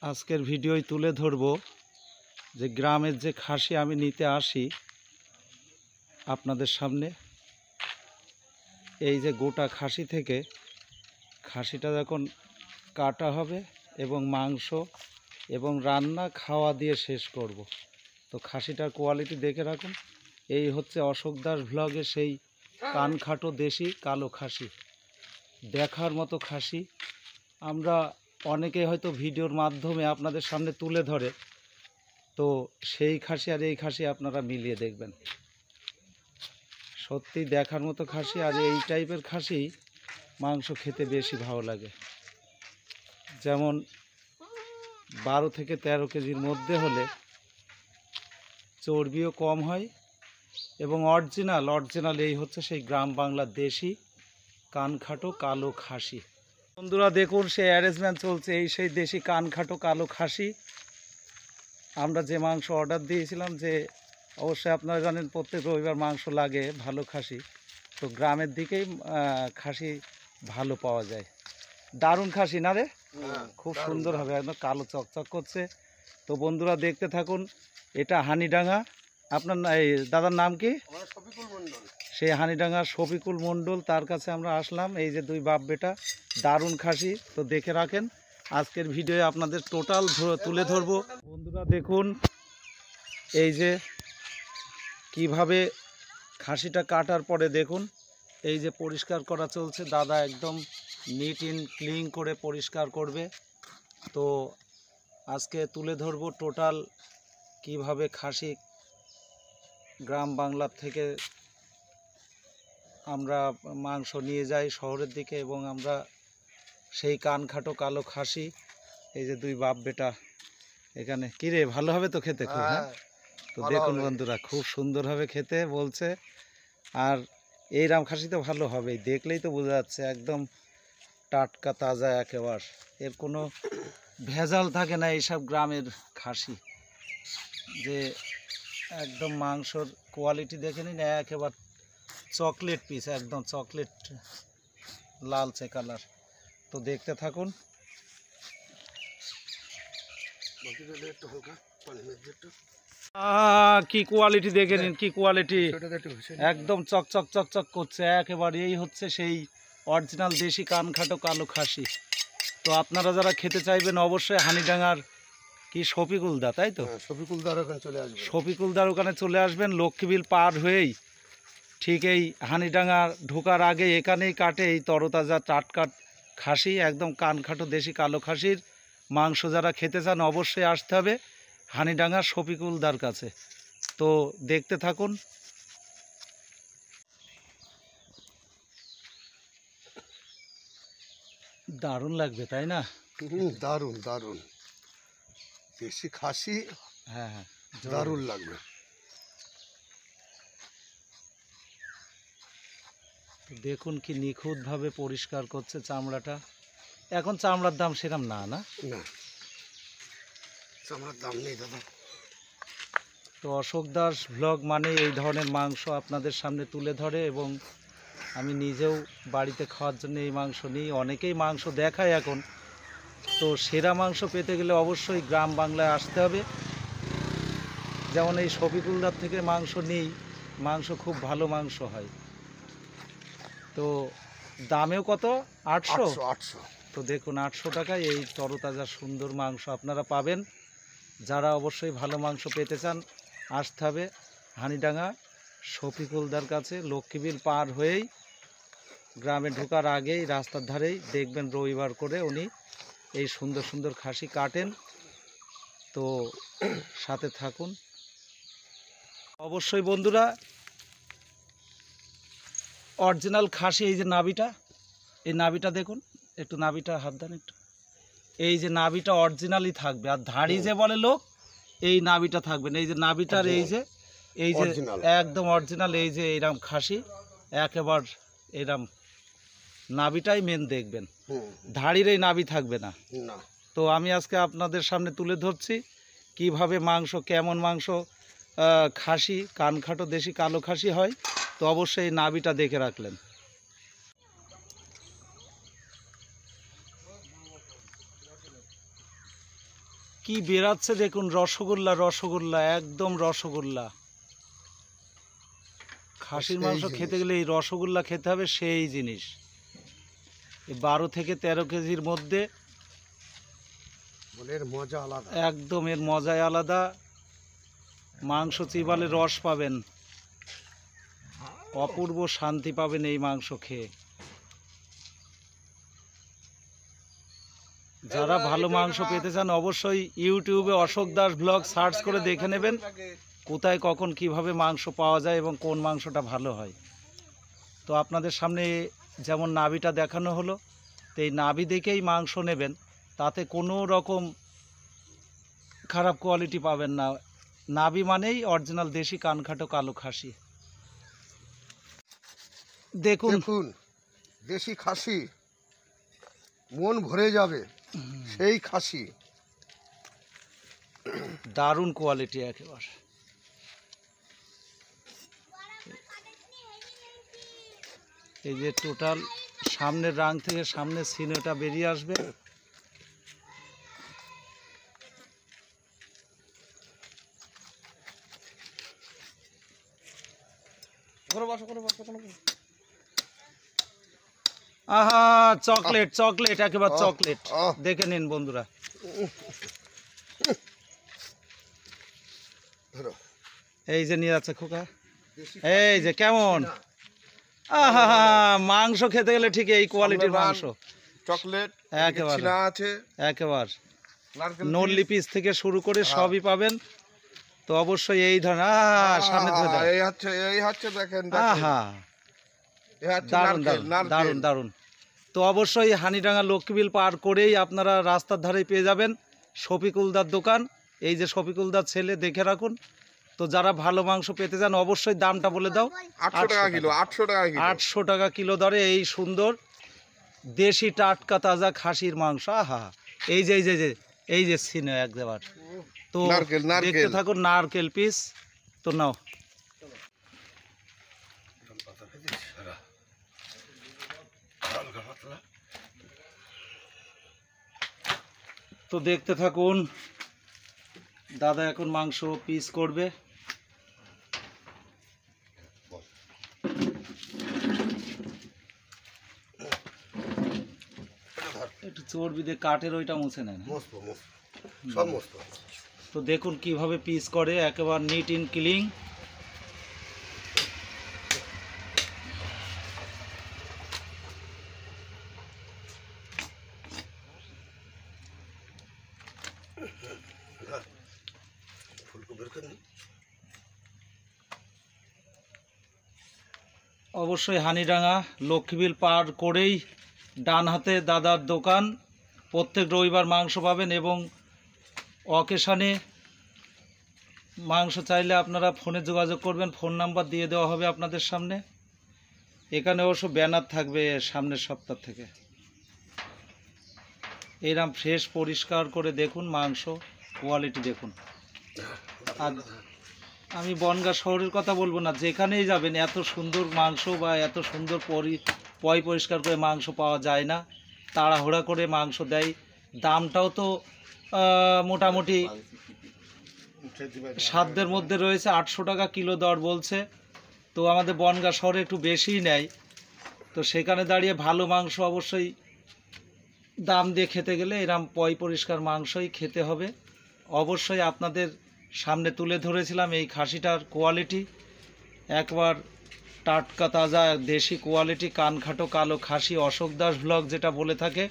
আজকের ভিডিওয় তুলে ধরব যে গ্রামের যে খাসি আমি নিতে আসি আপনাদের সামনে। এই যে গোটা খাসি থেকে খাসিটা যখন কাটা হবে এবং মাংস এবং রান্না খাওয়া দিয়ে শেষ করব, তো খাসিটার কোয়ালিটি দেখে রাখুন। এই হচ্ছে অশোক দাস ভ্লগের সেই কানখাটো দেশি কালো খাসি, দেখার মতো খাসি। আমরা অনেকে হয়তো ভিডিওর মাধ্যমে আপনাদের সামনে তুলে ধরে, তো সেই খাসি আর এই খাসি আপনারা মিলিয়ে দেখবেন, সত্যি দেখার মতো খাসি। আর এই টাইপের খাসি মাংস খেতে বেশি ভালো লাগে। যেমন 12 থেকে 13 কেজির মধ্যে হলে চর্বিও কম হয় এবং অরিজিনাল এই হচ্ছে সেই গ্রাম বাংলার দেশি কানখাটো কালো খাসি। বন্ধুরা দেখুন, সেই অ্যারেঞ্জমেন্ট চলছে, এই সেই দেশি কানখাটো কালো খাসি। আমরা যে মাংস অর্ডার দিয়েছিলাম, যে অবশ্যই আপনারা জানেন প্রত্যেক রবিবার মাংস লাগে ভালো খাসি, তো গ্রামের দিকেই খাসি ভালো পাওয়া যায়। দারুণ খাসি না রে? খুব সুন্দর হবে, একদম কালো চকচক করছে। তো বন্ধুরা দেখতে থাকুন। এটা হানিডাঙ্গা। আপনার এই দাদার নাম কি? সেই হানিডাঙ্গা শফিকুল মণ্ডল, তার কাছে আমরা আসলাম। এই যে দুই বাপ বেটা, দারুণ খাসি। তো দেখে রাখেন, আজকের ভিডিওয়ে আপনাদের টোটাল তুলে ধরবো। বন্ধুরা দেখুন, এই যে কিভাবে খাসিটা কাটার পরে দেখুন, এই যে পরিষ্কার করা চলছে। দাদা একদম নিট ইন ক্লিন করে পরিষ্কার করবে। তো আজকে তুলে ধরবো টোটাল কিভাবে খাসি গ্রাম বাংলার থেকে আমরা মাংস নিয়ে যাই শহরের দিকে, এবং আমরা সেই কানখাটো কালো খাসি। এই যে দুই বাপ বেটা এখানে। কিরে, ভালো হবে তো খেতে খুব? হ্যাঁ, তো দেখুন বন্ধুরা, খুব সুন্দর হবে খেতে বলছে। আর এইরাম খাসি তো ভালো হবেই, দেখলেই তো বোঝা যাচ্ছে একদম টাটকা তাজা একেবারে। এর কোনো ভেজাল থাকে না এইসব গ্রামের খাসি। যে একদম মাংসর কোয়ালিটি দেখে নিন, একেবারে চকলেট পিস, একদম চকলেট লালচে কালার। তো দেখতে থাকুন। কি কোয়ালিটি দেখে নিন, কি কোয়ালিটি, একদম চকচক চকচক করছে একেবারে। এই হচ্ছে সেই অরিজিনাল দেশি কানখাটো কালো খাসি। তো আপনারা যারা খেতে চাইবেন অবশ্যই হানিডাঙ্গার কি শফিকুলদা, তাই তো? শফিকুলদার ওখানে চলে আসবেন। শফিকুলদার ওখানে চলে আসবেন, লক্ষ্মীবিল পার হয়েই ঠিক এই হানিডাঙ্গা ঢোকার আগে এখানেই কাটে এই তরতাজা টাটকা খাসি, একদম কানখাটো দেশি কালো খাসির মাংস। যারা খেতে চান অবশ্যই আসতে হবে হানিডাঙ্গার শফিকুলদার কাছে। তো দেখতে থাকুন। দারুণ লাগবে, তাই না? দারুণ দারুণ দেশি খাসি। হ্যাঁ হ্যাঁ, দারুণ লাগবে। দেখুন কি নিখুঁতভাবে পরিষ্কার করছে চামড়াটা। এখন চামড়ার দাম সেরকম না, না না, চামড়ার দাম নেই দাদা। তো অশোক দাস ভ্লগ মানে এই ধরনের মাংস আপনাদের সামনে তুলে ধরে, এবং আমি নিজেও বাড়িতে খাওয়ার জন্য এই মাংস নিই। অনেকেই মাংস দেখায় এখন, তো সেরা মাংস পেতে গেলে অবশ্যই গ্রাম বাংলায় আসতে হবে। যেমন এই শফিকুলদার থেকে মাংস নিই, মাংস খুব ভালো মাংস হয়। তো দামেও কত? 800। তো দেখুন 800 টাকায় এই তরতাজা সুন্দর মাংস আপনারা পাবেন। যারা অবশ্যই ভালো মাংস পেতে চান আসতে হবে হানিডাঙ্গা শফিকুলদার কাছে। লক্ষ্মীবিল পার হয়েই গ্রামে ঢোকার আগেই রাস্তার ধারেই দেখবেন রবিবার করে উনি এই সুন্দর সুন্দর খাসি কাটেন। তো সাথে থাকুন অবশ্যই বন্ধুরা। অরিজিনাল খাসি, এই যে নাভিটা, এই নাভিটা দেখুন, একটু নাভিটা হাত দেন একটু। এই যে নাভিটা অরিজিনালই থাকবে, আর ধাড়ি যে বলে লোক, এই নাভিটা থাকবে না। এই যে নাভিটার এই যে একদম অরিজিনাল, এই যে এইরাম খাসি একেবার এরম নাভিটাই মেন দেখবেন, ধাড়ির এই নাভি থাকবে না। তো আমি আজকে আপনাদের সামনে তুলে ধরছি কিভাবে মাংস, কেমন মাংস খাসি কানখাটো দেশি কালো খাসি হয়। তো অবশ্যই এই নাভিটা দেখে রাখলেন। কি বেরাচ্ছে দেখুন, রসগোল্লা রসগোল্লা, একদম রসগোল্লা। খাসির মাংস সেই খেতে জিনিস। গেলে এই রসগোল্লা খেতে হবে, সেই জিনিস। 12 থেকে 13 কেজির মধ্যে, বলে এর মজা আলাদা। একদম এর মজাই আলাদা। মাংস চিবালে রস পাবেন, অপূর্ব শান্তি পাবেন এই মাংস খেয়ে। যারা ভালো মাংস পেতে চান অবশ্যই ইউটিউবে অশোক দাস ব্লগ সার্চ করে দেখে নেবেন কোথায় কখন কিভাবে মাংস পাওয়া যায় এবং কোন মাংসটা ভালো হয়। তো আপনাদের সামনে যেমন নাভিটা দেখানো হলো, তো এই নাভি দেখেই মাংস নেবেন, তাতে কোনো রকম খারাপ কোয়ালিটি পাবেন না। নাভি মানেই অরিজিনাল দেশি কানখাটো কালো খাসি। দেখুন দেখুন দেশি খাসি, মন ভরে যাবে সেই খাসি। দারুণ কোয়ালিটি একেবারে। এই যে টোটাল সামনের রাং থেকে সামনের সিনেটা বেরিয়ে আসবে। আহা, চকলেট চকলেট, একেবারে আহ, চকলেট। আহ। দেখে নিন বন্ধুরা, ধরো এই যে নিয়ে যাচ্ছে খোকা, দেশি এই যে কেমন। আহা, মাংস খেতে গেলে ঠিক এই কোয়ালিটির সামনে মাংস, চকলেট একেবারে চিনা আছে, একেবারে নারকেল নল্লি পিস থেকে শুরু করে সবই পাবেন। তো অবশ্যই এই ধরনের সামনে ধরে দাও। এই হচ্ছে দেখেন আহা, এই হচ্ছে দারুণ নারকেল, দারুণ নারকেল। দারুণ দারুণ। তো অবশ্যই হানিডাঙ্গা লক্ষ্মীবিল পার করেই আপনারা রাস্তার ধারেই পেয়ে যাবেন শফিকুলদার দোকান। এই যে শফিকুলদার ছেলে, দেখে রাখুন। তো যারা ভালো মাংস পেতে চান অবশ্যই দামটা বলে দাও। 800 টাকা কিলো, 800 টাকা কিলো। 800 টাকা কিলো দরে এই সুন্দর দেশি টাটকা তাজা খাসির মাংস। আহা, এই যে এই যে যে এই যে সিনে একবার। তো নারকেল, নারকেল। দেখতে থাকুন, নারকেল পিস। তো নাও, তো দেখতে থাকুন। দাদা এখন মাংস পিস করবে। একটু চর্বি দিয়ে কাঠের ওইটা মুছে নেন। মস্ত মস্ত সব মস্ত। তো দেখুন কিভাবে পিস করে, একেবারে নিট ইন ক্লিন। ফুলকো বের করে নিন। অবশ্যই হানিডাঙ্গা লক্ষ্মীবিল পার করেই ডান হাতে দাদার দোকান। প্রত্যেক রবিবার মাংস পাবেন এবং অকেশানে মাংস চাইলে আপনারা ফোনে যোগাযোগ করবেন, ফোন নাম্বার দিয়ে দেওয়া হবে আপনাদের সামনে। এখানে অবশ্য ব্যানার থাকবে সামনের সপ্তাহ থেকে। এরকম ফ্রেশ পরিষ্কার করে দেখুন, মাংস কোয়ালিটি দেখুন। আর আমি বনগাঁ শহরের কথা বলবো না, যেখানেই যাবেন এত সুন্দর মাংস বা এত সুন্দর পয় পরিষ্কার করে মাংস পাওয়া যায় না। তাড়াহুড়া করে মাংস দেয়। দামটাও তো মোটামুটি সাধ্যের মধ্যে রয়েছে। 800 টাকা কিলো দর বলছে। তো আমাদের বনগাঁ শহরে একটু বেশিই নেয়। তো সেখানে দাঁড়িয়ে ভালো মাংস অবশ্যই দাম দিয়ে খেতে গেলে এরম পয় পরিষ্কার মাংসই খেতে হবে। অবশ্যই আপনাদের সামনে তুলে ধরেছিলাম এই খাসিটার কোয়ালিটি, একবার টাটকা তাজা দেশি কোয়ালিটি কানখাটো কালো খাসি। অশোক দাস ব্লগ যেটা বলে থাকে।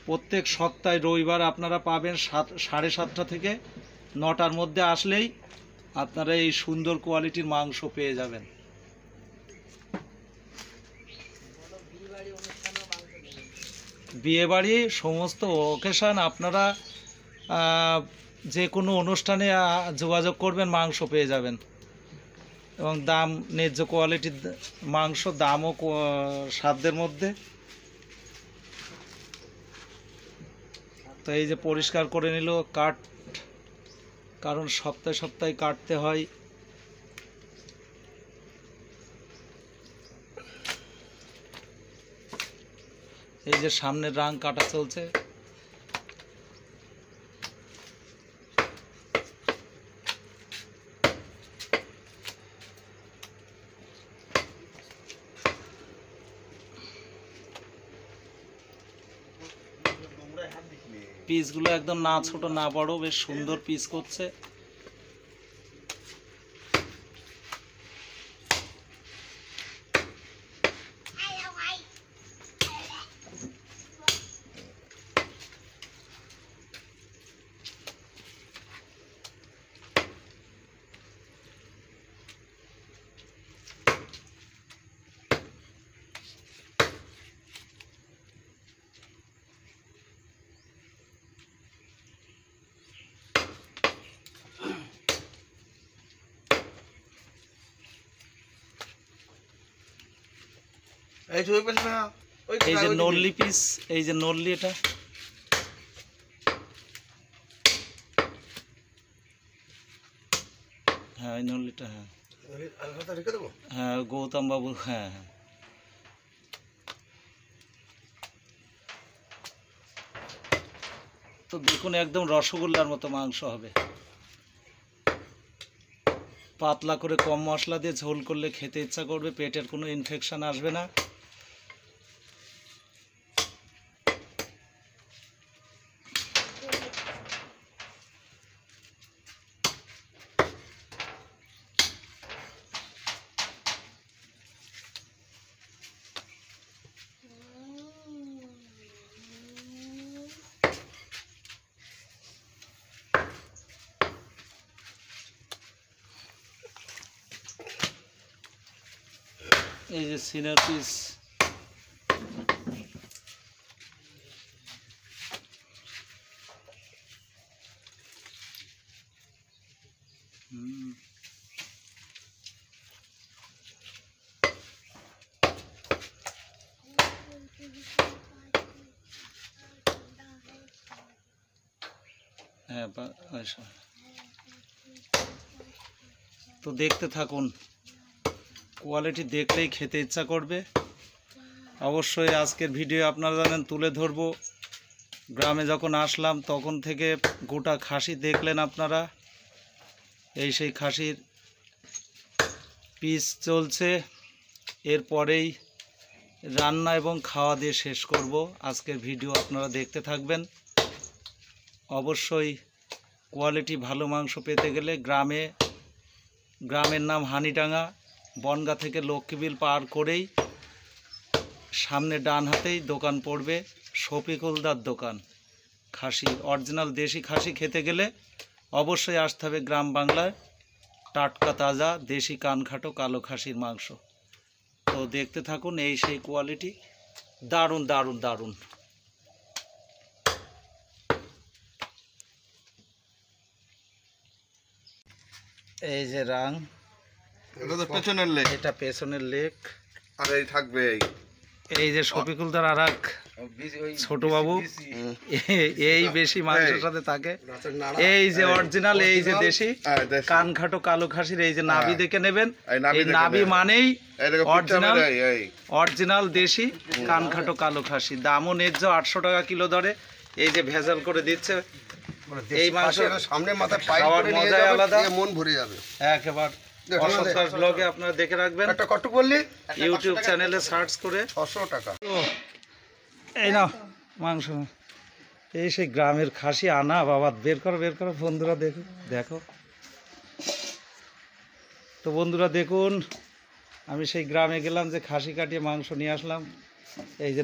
প্রত্যেক সপ্তাহে রবিবার আপনারা পাবেন 7:30টা থেকে 9টার মধ্যে। আসলেই আপনারা এই সুন্দর কোয়ালিটির মাংস পেয়ে যাবেন। বিয়েবাড়ি সমস্ত অকেশান আপনারা যে কোনো অনুষ্ঠানে যোগাযোগ করবেন, মাংস পেয়ে যাবেন। এবং দাম ন্যায্য কোয়ালিটির মাংস, দামও সাধ্যের মধ্যে। তো এই যে পরিষ্কার করে নিল কাট, কারণ সপ্তাহে সপ্তাহে কাটতে হয়। এই যে সামনের রাং কাটা চলছে। পিসগুলো একদম না ছোট না বড়, বেশ সুন্দর পিস করছে। এই যে ওই পাশে না, ওই এই যে ওইদিকে। নল্লি পিস, এই যে নল্লি, এটা হ্যাঁ ওই নল্লিটা, হ্যাঁ আলাদা রেখে দেবো। হ্যাঁ গৌতম বাবু, হ্যাঁ হ্যাঁ। তো দেখুন একদম রসগোল্লার মতো মাংস হবে। পাতলা করে কম মশলা দিয়ে ঝোল করলে খেতে ইচ্ছা করবে, পেটের কোনো ইনফেকশন আসবে না। এই যে সিনার পিস, হ্যাঁ তো দেখতে থাকুন, কোয়ালিটি দেখলেই খেতে ইচ্ছা করবে। অবশ্যই আজকের ভিডিও আপনারা জানেন তুলে ধরবো। গ্রামে যখন আসলাম তখন থেকে গোটা খাসি দেখলেন আপনারা। এই সেই খাসির পিস চলছে, এরপরেই রান্না এবং খাওয়া দিয়ে শেষ করব। আজকের ভিডিও আপনারা দেখতে থাকবেন। অবশ্যই কোয়ালিটি ভালো মাংস পেতে গেলে গ্রামের নাম হানিডাঙ্গা, বনগা থেকে লক্ষ্মীবিল পার করেই সামনে ডান হাতেই দোকান পড়বে, শফিকুলদার দোকান। খাসি অরিজিনাল দেশি খাসি খেতে গেলে অবশ্যই আসতে হবে গ্রাম বাংলায়। টাটকা তাজা দেশি কানখাটো কালো খাসির মাংস। তো দেখতে থাকুন, এই সেই কোয়ালিটি, দারুণ দারুণ দারুণ। এই যে রাং, এটা তো পেছনের লেগ, এটা পেছনের লেগ। আর এই থাকবে এই। এই যে শফিকুলদার আর এক ছোট বাবু, এই বেশি মাংসের সাথে থাকে। এই যে অরিজিনাল, এই যে দেশি হ্যাঁ, দেশি। কানখাটো কালো খাসির, এই যে নাভি দেখে নেবেন। এই নাভি এই দেখে নাভি নেবেন। মানেই এই দেখো অরিজিনাল, পিছনের এই। অরিজিনাল দেশি কানখাটো কালো খাসি। দামও ন্যায্য, 800 টাকা কিলো দরে। এই যে ভেজাল করে দিচ্ছে। এই মাংস সামনে মাথায় পাই খাওয়ার করে নিয়ে মজাই যাবে, আলাদা। খেয়ে মন ভরে যাবে। একেবারে দেখুন, অসৎকার ব্লগে আপনারা দেখে রাখবেন, একটা কত বললি? ইউটিউব চ্যানেলে সার্চ করে। 600 টাকা। ও এই নাও মাংস। এই সেই গ্রামের খাসি আনা বাবা, বের করো বের করো বন্ধুরা, দেখো দেখো। তো বন্ধুরা দেখুন, আমি সেই গ্রামে গেলাম, যে খাসি কাটিয়ে মাংস নিয়ে আসলাম। এই যে